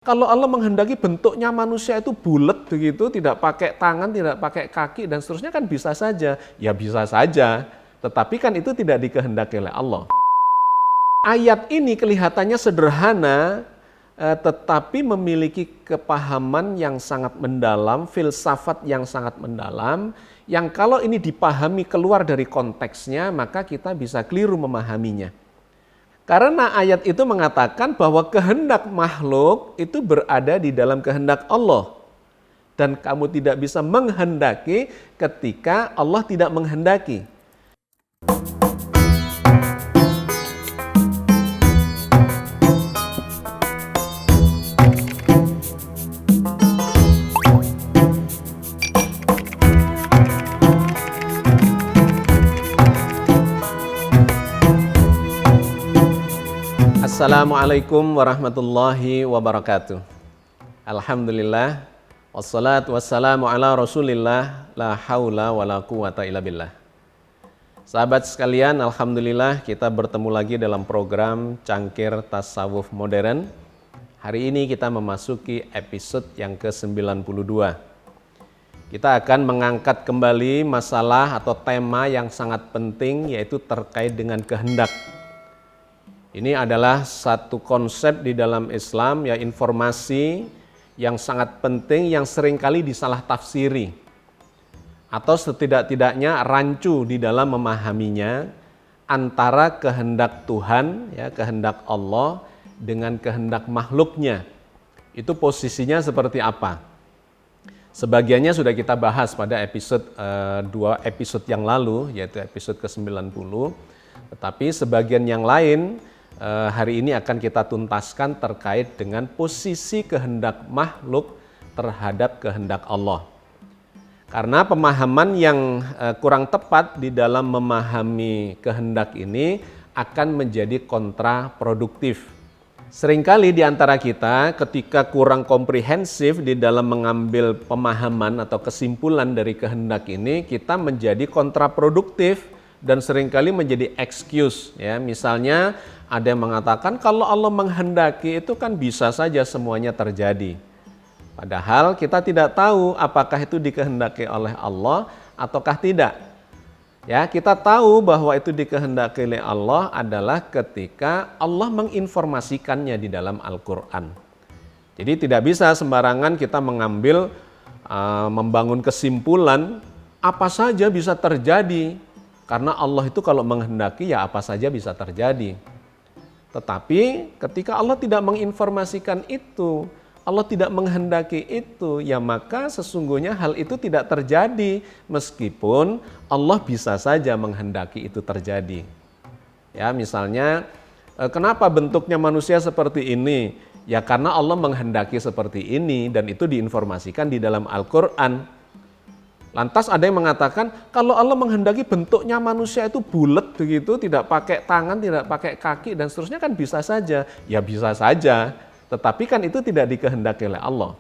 Kalau Allah menghendaki bentuknya manusia itu bulat begitu, tidak pakai tangan, tidak pakai kaki dan seterusnya kan bisa saja. Ya bisa saja, tetapi kan itu tidak dikehendaki oleh Allah. Ayat ini kelihatannya sederhana, tetapi memiliki kepahaman yang sangat mendalam, filsafat yang sangat mendalam, yang kalau ini dipahami keluar dari konteksnya, maka kita bisa keliru memahaminya. Karena ayat itu mengatakan bahwa kehendak makhluk itu berada di dalam kehendak Allah. Dan kamu tidak bisa menghendaki ketika Allah tidak menghendaki. Assalamualaikum warahmatullahi wabarakatuh. Alhamdulillah, wassalatu wassalamu ala rasulillah, la haula wa la quwata illa billah. Sahabat sekalian, alhamdulillah kita bertemu lagi dalam program Cangkir Tasawuf Modern. Hari ini kita memasuki episode yang ke-92. Kita akan mengangkat kembali masalah atau tema yang sangat penting, yaitu terkait dengan kehendak. Ini adalah satu konsep di dalam Islam, ya, informasi yang sangat penting yang seringkali disalah tafsiri atau setidak-tidaknya rancu di dalam memahaminya antara kehendak Tuhan, ya, kehendak Allah dengan kehendak makhluknya. Itu posisinya seperti apa? Sebagiannya sudah kita bahas pada episode 2 episode yang lalu, yaitu episode ke-90. Tetapi sebagian yang lain hari ini akan kita tuntaskan terkait dengan posisi kehendak makhluk terhadap kehendak Allah. Karena pemahaman yang kurang tepat di dalam memahami kehendak ini akan menjadi kontraproduktif. Seringkali di antara kita ketika kurang komprehensif di dalam mengambil pemahaman atau kesimpulan dari kehendak ini, kita menjadi kontraproduktif dan seringkali menjadi excuse, ya. Misalnya ada yang mengatakan kalau Allah menghendaki itu kan bisa saja semuanya terjadi. Padahal kita tidak tahu apakah itu dikehendaki oleh Allah ataukah tidak. Ya, kita tahu bahwa itu dikehendaki oleh Allah adalah ketika Allah menginformasikannya di dalam Al-Qur'an. Jadi tidak bisa sembarangan kita mengambil membangun kesimpulan apa saja bisa terjadi. Karena Allah itu kalau menghendaki ya apa saja bisa terjadi. Tetapi ketika Allah tidak menginformasikan itu, Allah tidak menghendaki itu, ya maka sesungguhnya hal itu tidak terjadi meskipun Allah bisa saja menghendaki itu terjadi. Ya, misalnya kenapa bentuknya manusia seperti ini? Ya karena Allah menghendaki seperti ini dan itu diinformasikan di dalam Al-Qur'an. Lantas ada yang mengatakan kalau Allah menghendaki bentuknya manusia itu bulat begitu, tidak pakai tangan, tidak pakai kaki dan seterusnya kan bisa saja. Ya bisa saja, tetapi kan itu tidak dikehendaki oleh Allah.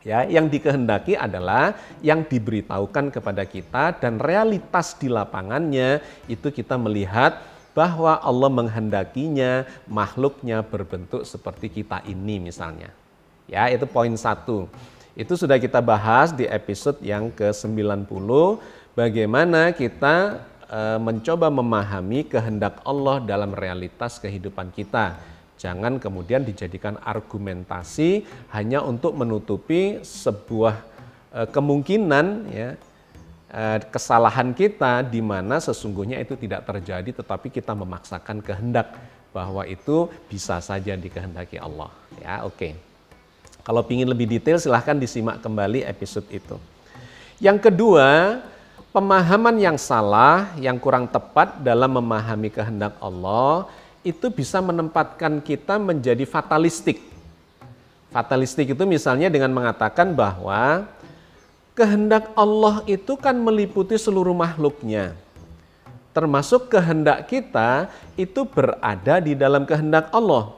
Ya, yang dikehendaki adalah yang diberitahukan kepada kita dan realitas di lapangannya itu kita melihat bahwa Allah menghendakinya makhluknya berbentuk seperti kita ini misalnya. Ya, itu poin 1. Itu sudah kita bahas di episode yang ke-90, bagaimana kita mencoba memahami kehendak Allah dalam realitas kehidupan kita. Jangan kemudian dijadikan argumentasi hanya untuk menutupi sebuah kemungkinan, ya, kesalahan kita di mana sesungguhnya itu tidak terjadi tetapi kita memaksakan kehendak bahwa itu bisa saja dikehendaki Allah. Ya, oke. Kalau ingin lebih detail silahkan disimak kembali episode itu. Yang kedua, pemahaman yang salah, yang kurang tepat dalam memahami kehendak Allah itu bisa menempatkan kita menjadi fatalistik. Fatalistik itu misalnya dengan mengatakan bahwa kehendak Allah itu kan meliputi seluruh makhluknya. Termasuk kehendak kita itu berada di dalam kehendak Allah.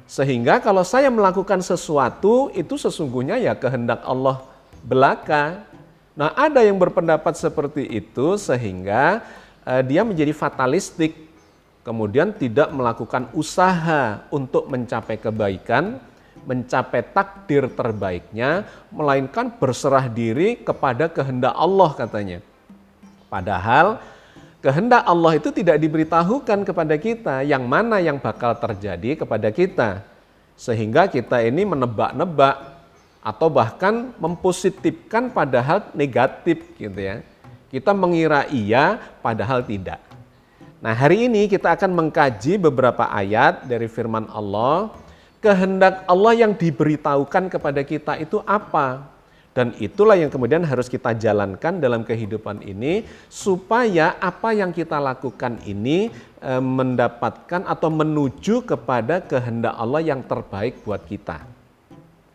Sehingga kalau saya melakukan sesuatu itu sesungguhnya ya kehendak Allah belaka. Nah ada yang berpendapat seperti itu sehingga dia menjadi fatalistik. Kemudian tidak melakukan usaha untuk mencapai kebaikan, mencapai takdir terbaiknya, melainkan berserah diri kepada kehendak Allah katanya. Padahal kehendak Allah itu tidak diberitahukan kepada kita yang mana yang bakal terjadi kepada kita. Sehingga kita ini menebak-nebak atau bahkan mempositifkan padahal negatif gitu ya. Kita mengira iya padahal tidak. Nah, hari ini kita akan mengkaji beberapa ayat dari firman Allah. Kehendak Allah yang diberitahukan kepada kita itu apa? Dan itulah yang kemudian harus kita jalankan dalam kehidupan ini supaya apa yang kita lakukan ini mendapatkan atau menuju kepada kehendak Allah yang terbaik buat kita.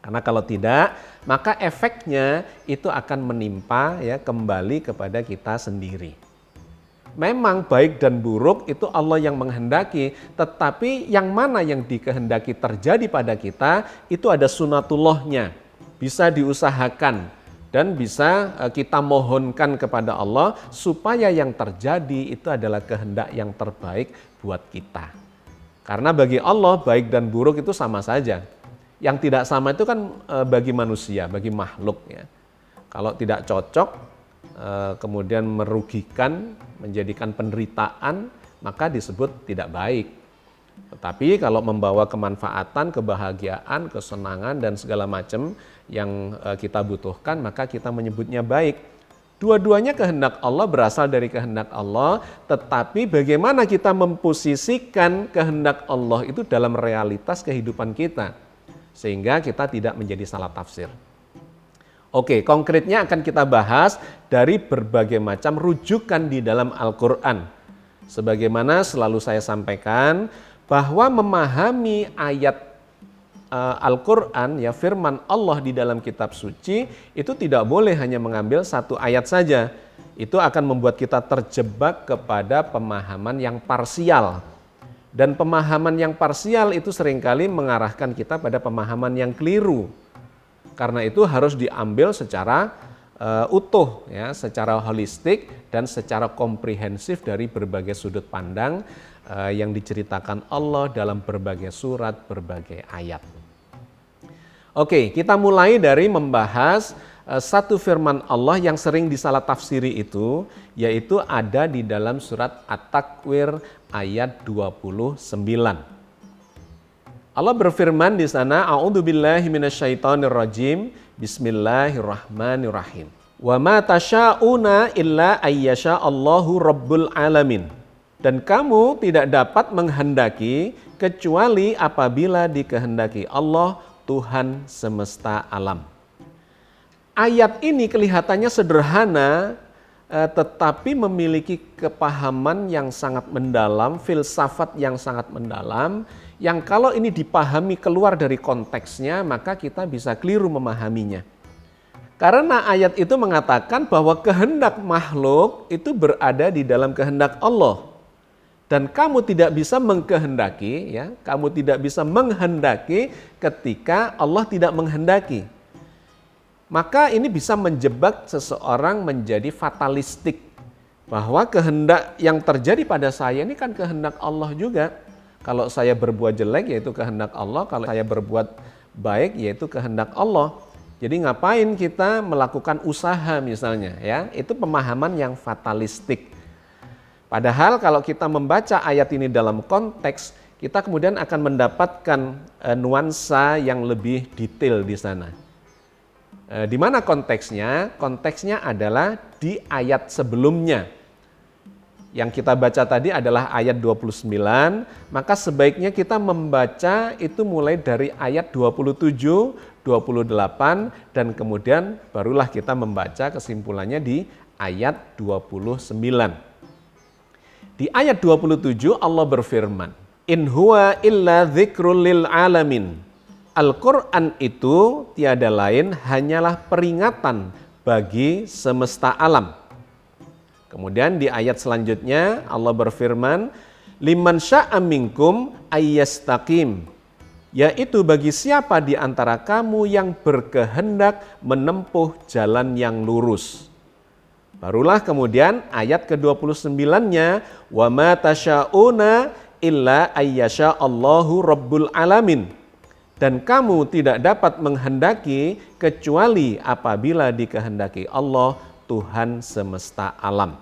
Karena kalau tidak, maka efeknya itu akan menimpa ya kembali kepada kita sendiri. Memang baik dan buruk itu Allah yang menghendaki, tetapi yang mana yang dikehendaki terjadi pada kita itu ada sunatullahnya, bisa diusahakan dan bisa kita mohonkan kepada Allah supaya yang terjadi itu adalah kehendak yang terbaik buat kita. Karena bagi Allah baik dan buruk itu sama saja. Yang tidak sama itu kan bagi manusia, bagi makhluk ya. Kalau tidak cocok, kemudian merugikan, menjadikan penderitaan, maka disebut tidak baik. Tetapi kalau membawa kemanfaatan, kebahagiaan, kesenangan dan segala macam yang kita butuhkan, maka kita menyebutnya baik. Dua-duanya kehendak Allah, berasal dari kehendak Allah, tetapi bagaimana kita memposisikan kehendak Allah itu dalam realitas kehidupan kita, sehingga kita tidak menjadi salah tafsir. Oke, konkretnya akan kita bahas dari berbagai macam rujukan di dalam Al-Quran. Sebagaimana selalu saya sampaikan, bahwa memahami ayat Al-Quran, ya firman Allah di dalam kitab suci, itu tidak boleh hanya mengambil satu ayat saja. Itu akan membuat kita terjebak kepada pemahaman yang parsial. Dan pemahaman yang parsial itu seringkali mengarahkan kita pada pemahaman yang keliru. Karena itu harus diambil secara utuh, ya, secara holistik dan secara komprehensif dari berbagai sudut pandang yang diceritakan Allah dalam berbagai surat, berbagai ayat. Oke, kita mulai dari membahas satu firman Allah yang sering disalah tafsiri itu, yaitu ada di dalam surat At-Takwir ayat 29. Allah berfirman di sana, A'udzubillahi minasyaitonirrajim, Bismillahirrahmanirrahim. Wa ma tasya'una illa ayyasha Allahu rabbul alamin. Dan kamu tidak dapat menghendaki kecuali apabila dikehendaki Allah, Tuhan semesta alam. Ayat ini kelihatannya sederhana, tetapi memiliki kepahaman yang sangat mendalam, filsafat yang sangat mendalam, yang kalau ini dipahami keluar dari konteksnya, maka kita bisa keliru memahaminya. Karena ayat itu mengatakan bahwa kehendak makhluk itu berada di dalam kehendak Allah. Dan kamu tidak bisa mengkehendaki, ya, kamu tidak bisa menghendaki ketika Allah tidak menghendaki. Maka ini bisa menjebak seseorang menjadi fatalistik. Bahwa kehendak yang terjadi pada saya ini kan kehendak Allah juga. Kalau saya berbuat jelek yaitu kehendak Allah, kalau saya berbuat baik yaitu kehendak Allah. Jadi ngapain kita melakukan usaha misalnya, ya? Itu pemahaman yang fatalistik. Padahal kalau kita membaca ayat ini dalam konteks, kita kemudian akan mendapatkan nuansa yang lebih detail di sana. Di mana konteksnya? Konteksnya adalah di ayat sebelumnya. Yang kita baca tadi adalah ayat 29, maka sebaiknya kita membaca itu mulai dari ayat 27, 28, dan kemudian barulah kita membaca kesimpulannya di ayat 29. Di ayat 27 Allah berfirman, In huwa illa dzikrul lil alamin. Al-Quran itu tiada lain hanyalah peringatan bagi semesta alam. Kemudian di ayat selanjutnya Allah berfirman, Liman sya'a minkum ayyastaqim. Yaitu bagi siapa di antara kamu yang berkehendak menempuh jalan yang lurus. Barulah kemudian ayat ke-29-nya, Wa ma tasya'una illa ayyasha Allahu rabbul alamin. Dan kamu tidak dapat menghendaki kecuali apabila dikehendaki Allah, Tuhan semesta alam.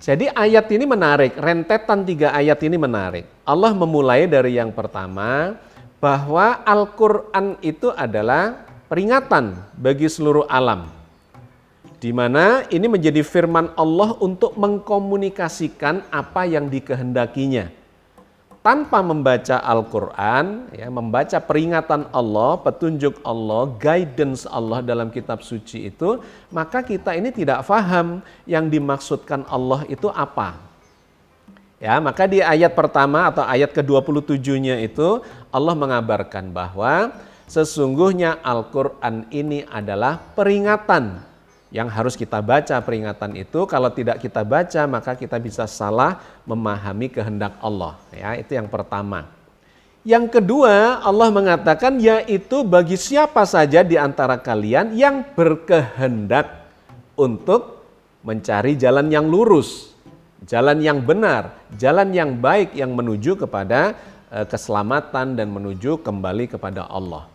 Jadi ayat ini menarik, rentetan 3 ayat ini menarik. Allah memulai dari yang pertama, bahwa Al-Quran itu adalah peringatan bagi seluruh alam. Di mana ini menjadi firman Allah untuk mengkomunikasikan apa yang dikehendakinya. Tanpa membaca Al-Quran, ya, membaca peringatan Allah, petunjuk Allah, guidance Allah dalam kitab suci itu, maka kita ini tidak paham yang dimaksudkan Allah itu apa. Ya, maka di ayat pertama atau ayat ke-27-nya itu Allah mengabarkan bahwa sesungguhnya Al-Quran ini adalah peringatan yang harus kita baca. Peringatan itu kalau tidak kita baca maka kita bisa salah memahami kehendak Allah. Ya, itu yang pertama. Yang kedua, Allah mengatakan yaitu bagi siapa saja di antara kalian yang berkehendak untuk mencari jalan yang lurus, jalan yang benar, jalan yang baik yang menuju kepada keselamatan dan menuju kembali kepada Allah.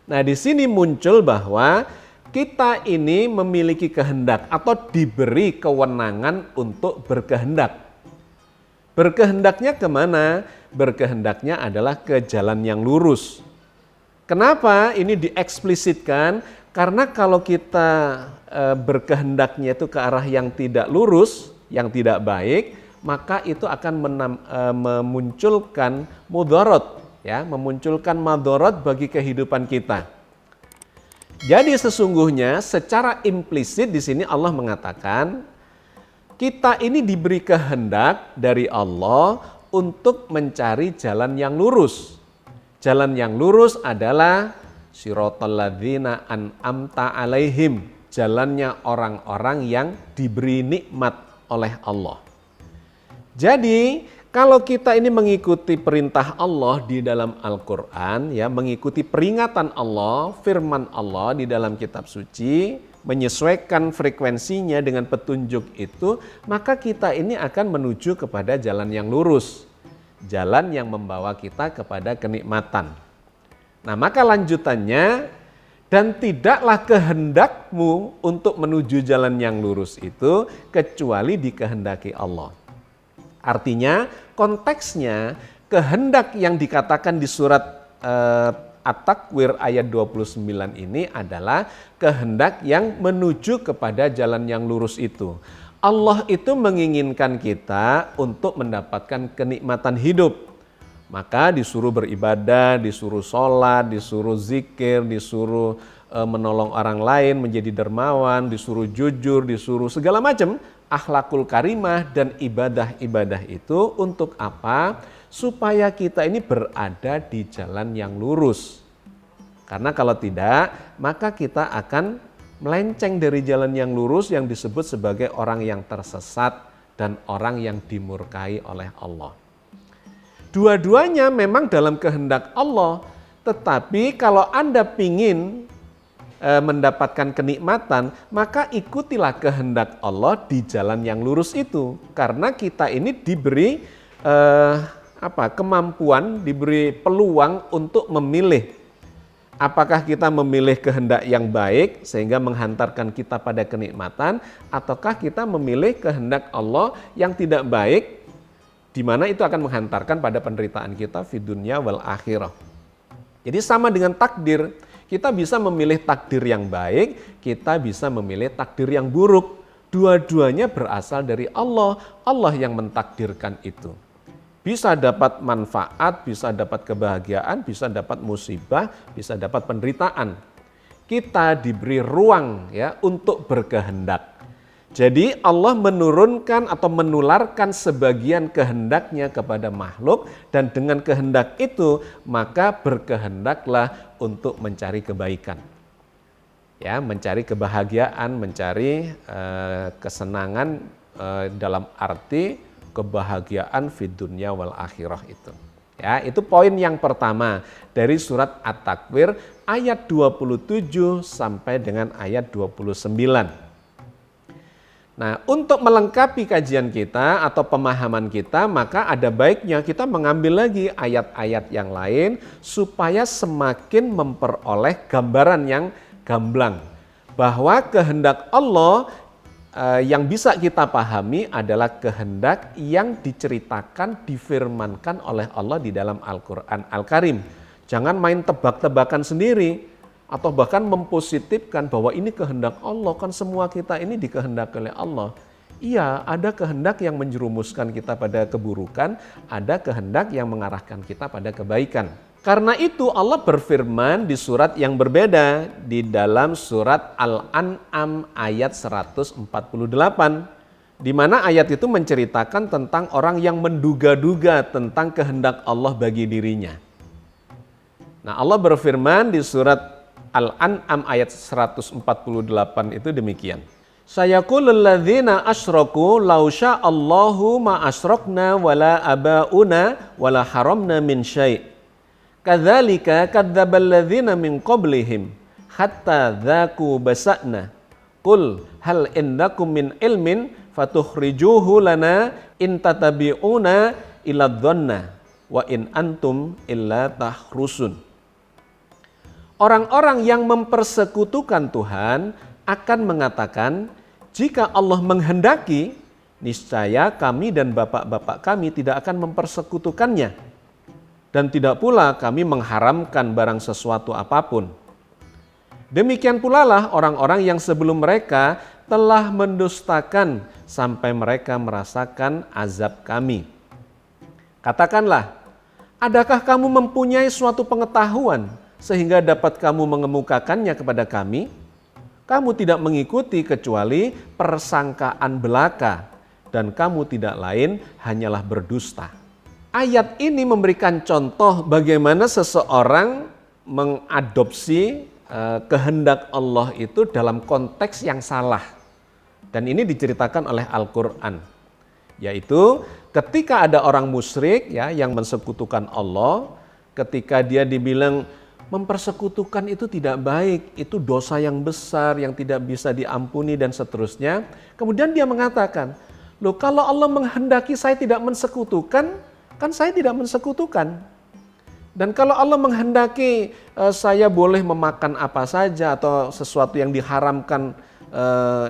Nah, di sini muncul bahwa kita ini memiliki kehendak atau diberi kewenangan untuk berkehendak. Berkehendaknya kemana? Berkehendaknya adalah ke jalan yang lurus. Kenapa ini dieksplisitkan? Karena kalau kita berkehendaknya itu ke arah yang tidak lurus, yang tidak baik, maka itu akan memunculkan mudarat, ya, memunculkan madarat bagi kehidupan kita. Jadi sesungguhnya secara implisit di sini Allah mengatakan kita ini diberi kehendak dari Allah untuk mencari jalan yang lurus. Jalan yang lurus adalah siratal ladzina an'amta alaihim, jalannya orang-orang yang diberi nikmat oleh Allah. Jadi kalau kita ini mengikuti perintah Allah di dalam Al-Quran, ya, mengikuti peringatan Allah, firman Allah di dalam kitab suci, menyesuaikan frekuensinya dengan petunjuk itu, maka kita ini akan menuju kepada jalan yang lurus, jalan yang membawa kita kepada kenikmatan. Nah, maka lanjutannya, dan tidaklah kehendakmu untuk menuju jalan yang lurus itu kecuali dikehendaki Allah. Artinya konteksnya kehendak yang dikatakan di surat At-Takwir ayat 29 ini adalah kehendak yang menuju kepada jalan yang lurus itu. Allah itu menginginkan kita untuk mendapatkan kenikmatan hidup. Maka disuruh beribadah, disuruh sholat, disuruh zikir, disuruh menolong orang lain, menjadi dermawan, disuruh jujur, disuruh segala macam. Akhlakul karimah dan ibadah-ibadah itu untuk apa? Supaya kita ini berada di jalan yang lurus. Karena kalau tidak, maka kita akan melenceng dari jalan yang lurus yang disebut sebagai orang yang tersesat dan orang yang dimurkai oleh Allah. Dua-duanya memang dalam kehendak Allah, tetapi kalau Anda ingin mendapatkan kenikmatan, maka ikutilah kehendak Allah di jalan yang lurus itu. Karena kita ini diberi kemampuan, diberi peluang untuk memilih. Apakah kita memilih kehendak yang baik sehingga menghantarkan kita pada kenikmatan, ataukah kita memilih kehendak Allah yang tidak baik, di mana itu akan menghantarkan pada penderitaan kita di dunia wal akhirah. Jadi sama dengan takdir. Kita bisa memilih takdir yang baik, kita bisa memilih takdir yang buruk. Dua-duanya berasal dari Allah. Allah yang mentakdirkan itu. Bisa dapat manfaat, bisa dapat kebahagiaan, bisa dapat musibah, bisa dapat penderitaan. Kita diberi ruang, ya, untuk berkehendak. Jadi Allah menurunkan atau menularkan sebagian kehendaknya kepada makhluk, dan dengan kehendak itu maka berkehendaklah untuk mencari kebaikan. Ya, mencari kebahagiaan, mencari kesenangan dalam arti kebahagiaan fid dunya wal akhirah itu. Ya, itu poin yang pertama dari surat At-Takwir ayat 27 sampai dengan ayat 29. Nah, untuk melengkapi kajian kita atau pemahaman kita, maka ada baiknya kita mengambil lagi ayat-ayat yang lain supaya semakin memperoleh gambaran yang gamblang. Bahwa kehendak Allah yang bisa kita pahami adalah kehendak yang diceritakan, difirmankan oleh Allah di dalam Al-Quran Al-Karim. Jangan main tebak-tebakan sendiri. Atau bahkan mempositifkan bahwa ini kehendak Allah, kan semua kita ini dikehendaki oleh Allah. Iya, ada kehendak yang menjerumuskan kita pada keburukan, ada kehendak yang mengarahkan kita pada kebaikan. Karena itu Allah berfirman di surat yang berbeda, di dalam surat Al-An'am ayat 148, di mana ayat itu menceritakan tentang orang yang menduga-duga tentang kehendak Allah bagi dirinya. Nah, Allah berfirman di surat Al-An'am ayat 148 itu demikian. Sayaqulul ladzina asyraku law sya'allahu ma asyrokna wala abauna wala haramna min syai'. Kadzalika kadzdzabal ladzina min qablihim hatta dzaqu basa'na. Qul hal indakum min ilmin fatukhrijuhu lana in tatabi'una illa dhanna wa in antum illa tahrusun. Orang-orang yang mempersekutukan Tuhan akan mengatakan, jika Allah menghendaki, niscaya kami dan bapak-bapak kami tidak akan mempersekutukannya. Dan tidak pula kami mengharamkan barang sesuatu apapun. Demikian pula lah orang-orang yang sebelum mereka telah mendustakan sampai mereka merasakan azab kami. Katakanlah, adakah kamu mempunyai suatu pengetahuan sehingga dapat kamu mengemukakannya kepada kami? Kamu tidak mengikuti kecuali persangkaan belaka, dan kamu tidak lain hanyalah berdusta. Ayat ini memberikan contoh bagaimana seseorang mengadopsi kehendak Allah itu dalam konteks yang salah. Dan ini diceritakan oleh Al-Quran. Yaitu ketika ada orang musyrik ya, yang mensekutukan Allah, ketika dia dibilang mempersekutukan itu tidak baik, itu dosa yang besar yang tidak bisa diampuni dan seterusnya. Kemudian dia mengatakan, loh kalau Allah menghendaki saya tidak mensekutukan, kan saya tidak mensekutukan. Dan kalau Allah menghendaki saya boleh memakan apa saja atau sesuatu yang diharamkan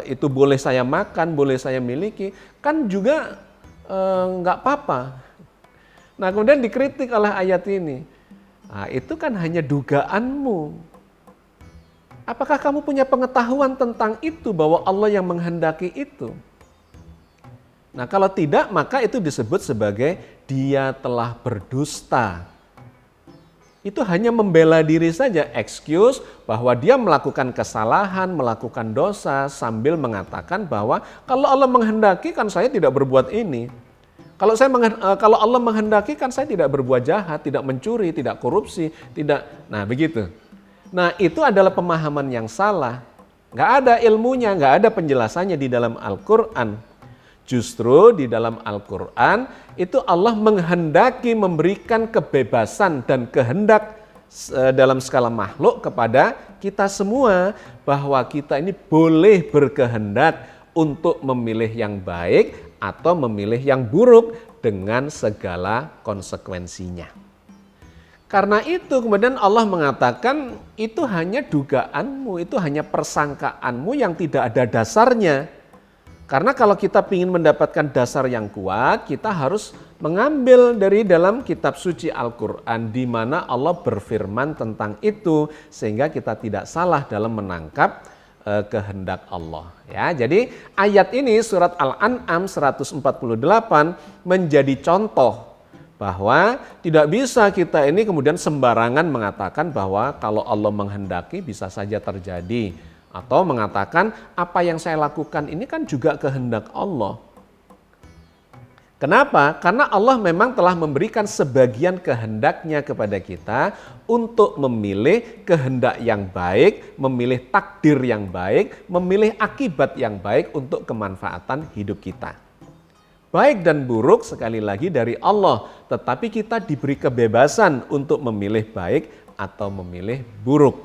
itu boleh saya makan, boleh saya miliki, kan juga nggak apa-apa. Nah kemudian dikritik oleh ayat ini. Nah, itu kan hanya dugaanmu. Apakah kamu punya pengetahuan tentang itu bahwa Allah yang menghendaki itu? Nah, kalau tidak maka itu disebut sebagai dia telah berdusta. Itu hanya membela diri saja, excuse bahwa dia melakukan kesalahan, melakukan dosa sambil mengatakan bahwa kalau Allah menghendaki kan saya tidak berbuat ini. Kalau Allah menghendaki kan saya tidak berbuat jahat, tidak mencuri, tidak korupsi, tidak. Nah begitu. Nah itu adalah pemahaman yang salah. Nggak ada ilmunya, nggak ada penjelasannya di dalam Al-Quran. Justru di dalam Al-Quran itu Allah menghendaki memberikan kebebasan dan kehendak dalam skala makhluk kepada kita semua. Bahwa kita ini boleh berkehendak untuk memilih yang baik atau memilih yang buruk dengan segala konsekuensinya. Karena itu kemudian Allah mengatakan itu hanya dugaanmu, itu hanya persangkaanmu yang tidak ada dasarnya. Karena kalau kita ingin mendapatkan dasar yang kuat, kita harus mengambil dari dalam kitab suci Al-Quran di mana Allah berfirman tentang itu sehingga kita tidak salah dalam menangkap kehendak Allah. Ya, jadi ayat ini surat Al-An'am 148 menjadi contoh bahwa tidak bisa kita ini kemudian sembarangan mengatakan bahwa kalau Allah menghendaki bisa saja terjadi atau mengatakan apa yang saya lakukan ini kan juga kehendak Allah. Kenapa? Karena Allah memang telah memberikan sebagian kehendaknya kepada kita untuk memilih kehendak yang baik, memilih takdir yang baik, memilih akibat yang baik untuk kemanfaatan hidup kita. Baik dan buruk sekali lagi dari Allah, tetapi kita diberi kebebasan untuk memilih baik atau memilih buruk.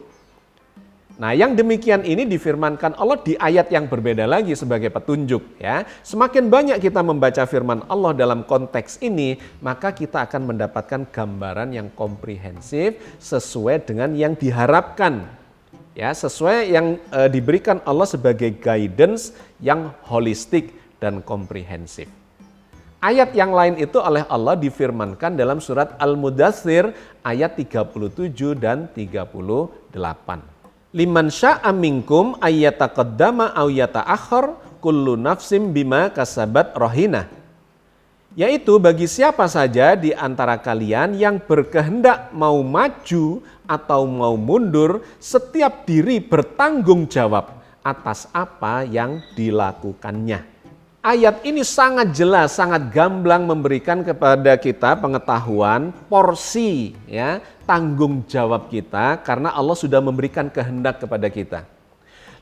Nah, yang demikian ini difirmankan Allah di ayat yang berbeda lagi sebagai petunjuk ya. Semakin banyak kita membaca firman Allah dalam konteks ini, maka kita akan mendapatkan gambaran yang komprehensif sesuai dengan yang diharapkan. Ya, sesuai yang diberikan Allah sebagai guidance yang holistik dan komprehensif. Ayat yang lain itu oleh Allah difirmankan dalam surat Al-Mudaththir ayat 37 dan 38. Liman sya'a minkum ayyataqaddama aw yata'akhkhar kullu nafsim bima kasabat rahinah. Yaitu bagi siapa saja di antara kalian yang berkehendak mau maju atau mau mundur, setiap diri bertanggung jawab atas apa yang dilakukannya. Ayat ini sangat jelas, sangat gamblang memberikan kepada kita pengetahuan porsi ya, tanggung jawab kita karena Allah sudah memberikan kehendak kepada kita.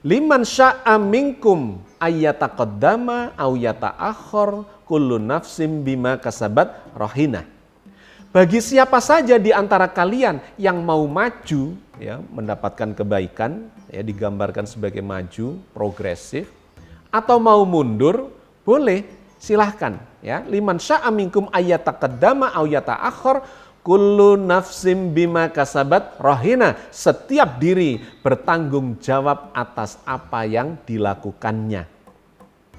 Liman sya'a minkum ayyataqaddama aw yata'akhkhar kullu nafsim bima kasabat rahinah. Bagi siapa saja di antara kalian yang mau maju ya, mendapatkan kebaikan ya, digambarkan sebagai maju, progresif, atau mau mundur, boleh, silahkan ya. Liman sya'a minkum ayyataqaddama aw yata'akhkhar kullu nafsim bima kasabat rahina. Setiap diri bertanggung jawab atas apa yang dilakukannya.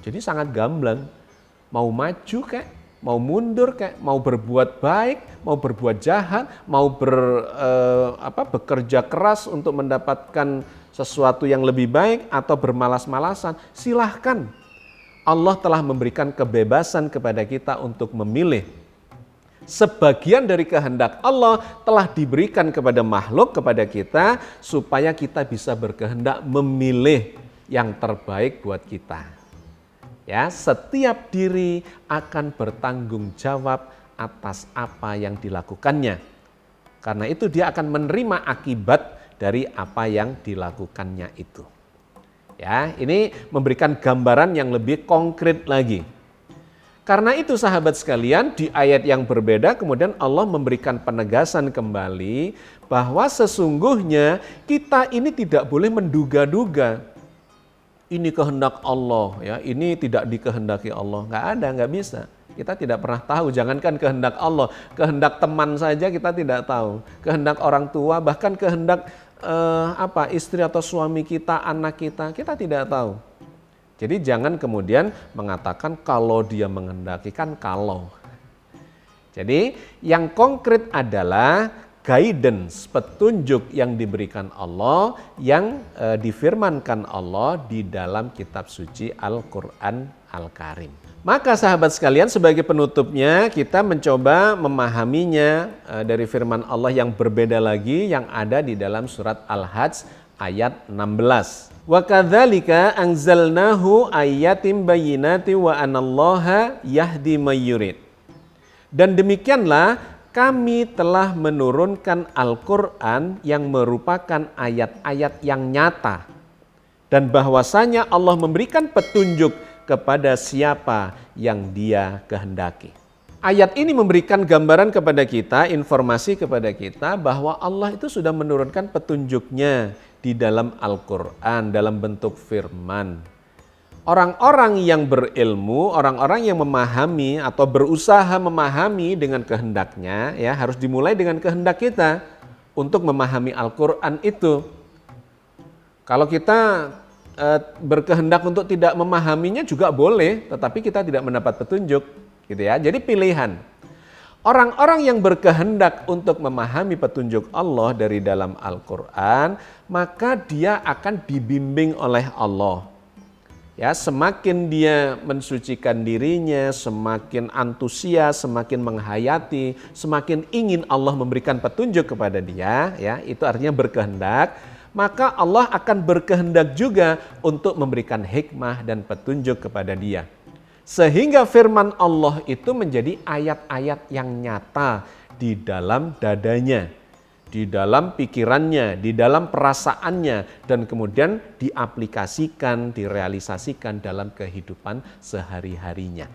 Jadi sangat gamblang. Mau maju kek, mau mundur kek, mau berbuat baik, mau berbuat jahat, mau bekerja keras untuk mendapatkan sesuatu yang lebih baik atau bermalas-malasan, silahkan. Allah telah memberikan kebebasan kepada kita untuk memilih. Sebagian dari kehendak Allah telah diberikan kepada makhluk, kepada kita, supaya kita bisa berkehendak memilih yang terbaik buat kita. Ya, setiap diri akan bertanggung jawab atas apa yang dilakukannya. Karena itu dia akan menerima akibat dari apa yang dilakukannya itu. Ya, ini memberikan gambaran yang lebih konkret lagi. Karena itu sahabat sekalian, di ayat yang berbeda kemudian Allah memberikan penegasan kembali bahwa sesungguhnya kita ini tidak boleh menduga-duga. Ini kehendak Allah, ya, ini tidak dikehendaki Allah. Nggak ada, nggak bisa. Kita tidak pernah tahu, jangankan kehendak Allah, kehendak teman saja kita tidak tahu. Kehendak orang tua, bahkan kehendak istri atau suami kita, anak kita tidak tahu. Jadi jangan kemudian mengatakan kalau dia menghendaki, kan kalau. Jadi yang konkret adalah guidance, petunjuk yang diberikan Allah, yang difirmankan Allah di dalam kitab suci Al-Quran Al-Karim. Maka sahabat sekalian, sebagai penutupnya kita mencoba memahaminya dari firman Allah yang berbeda lagi yang ada di dalam surat Al-Hajj ayat 16. Wa kadzalika anzalnahu ayatin bayyinati wa anallaha yahdi may yurid. Dan demikianlah kami telah menurunkan Al-Quran yang merupakan ayat-ayat yang nyata. Dan bahwasanya Allah memberikan petunjuk kepada siapa yang Dia kehendaki. Ayat ini memberikan gambaran kepada kita, informasi kepada kita bahwa Allah itu sudah menurunkan petunjuknya di dalam Al-Quran dalam bentuk firman. Orang-orang yang berilmu, orang-orang yang memahami atau berusaha memahami dengan kehendaknya, ya harus dimulai dengan kehendak kita untuk memahami Al-Quran itu. Kalau kita berkehendak untuk tidak memahaminya juga boleh, tetapi kita tidak mendapat petunjuk, gitu ya. Jadi pilihan. Orang-orang yang berkehendak untuk memahami petunjuk Allah dari dalam Al-Quran, maka dia akan dibimbing oleh Allah. Ya, semakin dia mensucikan dirinya, semakin antusias, semakin menghayati, semakin ingin Allah memberikan petunjuk kepada dia, ya, itu artinya berkehendak. Maka Allah akan berkehendak juga untuk memberikan hikmah dan petunjuk kepada dia. Sehingga firman Allah itu menjadi ayat-ayat yang nyata di dalam dadanya, di dalam pikirannya, di dalam perasaannya, dan kemudian diaplikasikan, direalisasikan dalam kehidupan sehari-harinya.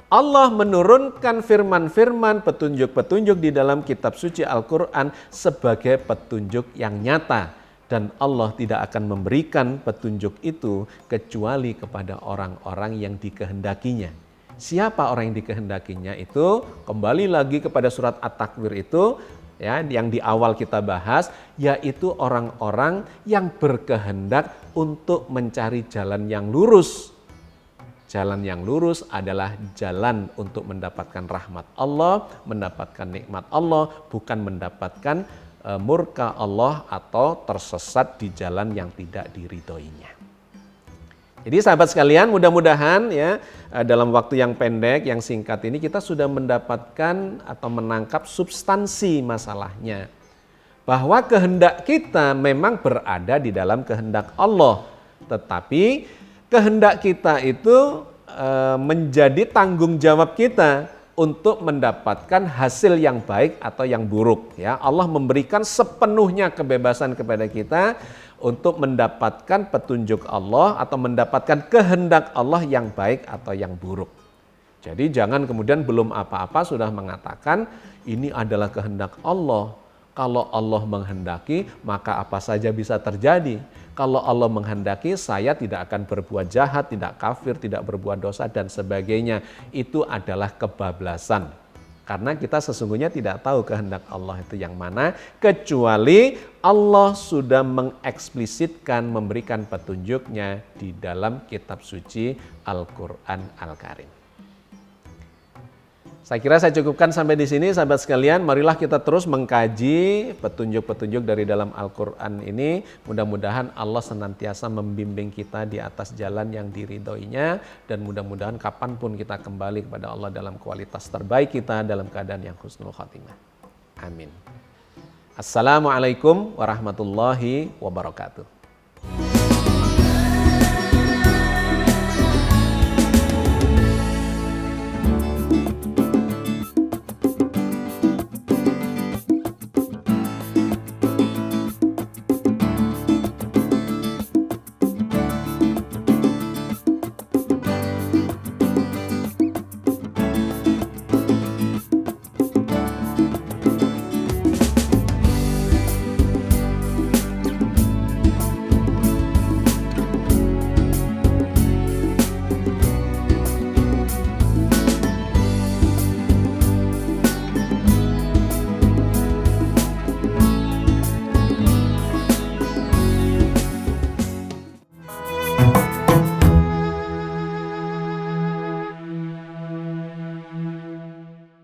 Allah menurunkan firman-firman, petunjuk-petunjuk di dalam kitab suci Al-Quran sebagai petunjuk yang nyata Dan Allah tidak akan memberikan petunjuk itu kecuali kepada orang-orang yang dikehendakinya. Siapa orang yang dikehendakinya itu? Kembali lagi kepada surat At-Takwir itu, ya, yang di awal kita bahas, yaitu orang-orang yang berkehendak untuk mencari jalan yang lurus. Jalan yang lurus adalah jalan untuk mendapatkan rahmat Allah, mendapatkan nikmat Allah, bukan mendapatkan murka Allah atau tersesat di jalan yang tidak diridhoinya. Jadi sahabat sekalian, mudah-mudahan ya dalam waktu yang pendek, yang singkat ini kita sudah mendapatkan atau menangkap substansi masalahnya. Bahwa kehendak kita memang berada di dalam kehendak Allah. Tetapi kehendak kita itu menjadi tanggung jawab kita untuk mendapatkan hasil yang baik atau yang buruk. Ya, Allah memberikan sepenuhnya kebebasan kepada kita untuk mendapatkan petunjuk Allah atau mendapatkan kehendak Allah yang baik atau yang buruk. Jadi jangan kemudian belum apa-apa sudah mengatakan ini adalah kehendak Allah. Kalau Allah menghendaki, maka apa saja bisa terjadi. Kalau Allah menghendaki, saya tidak akan berbuat jahat, tidak kafir, tidak berbuat dosa, dan sebagainya. Itu adalah kebablasan. Karena kita sesungguhnya tidak tahu kehendak Allah itu yang mana, kecuali Allah sudah mengeksplisitkan, memberikan petunjuknya di dalam kitab suci Al-Quran Al-Karim. Saya kira saya cukupkan sampai di sini sahabat sekalian. Marilah kita terus mengkaji petunjuk-petunjuk dari dalam Al-Quran ini. Mudah-mudahan Allah senantiasa membimbing kita di atas jalan yang diridhoinya. Dan mudah-mudahan kapanpun kita kembali kepada Allah dalam kualitas terbaik kita, dalam keadaan yang husnul khatimah. Amin. Assalamualaikum warahmatullahi wabarakatuh.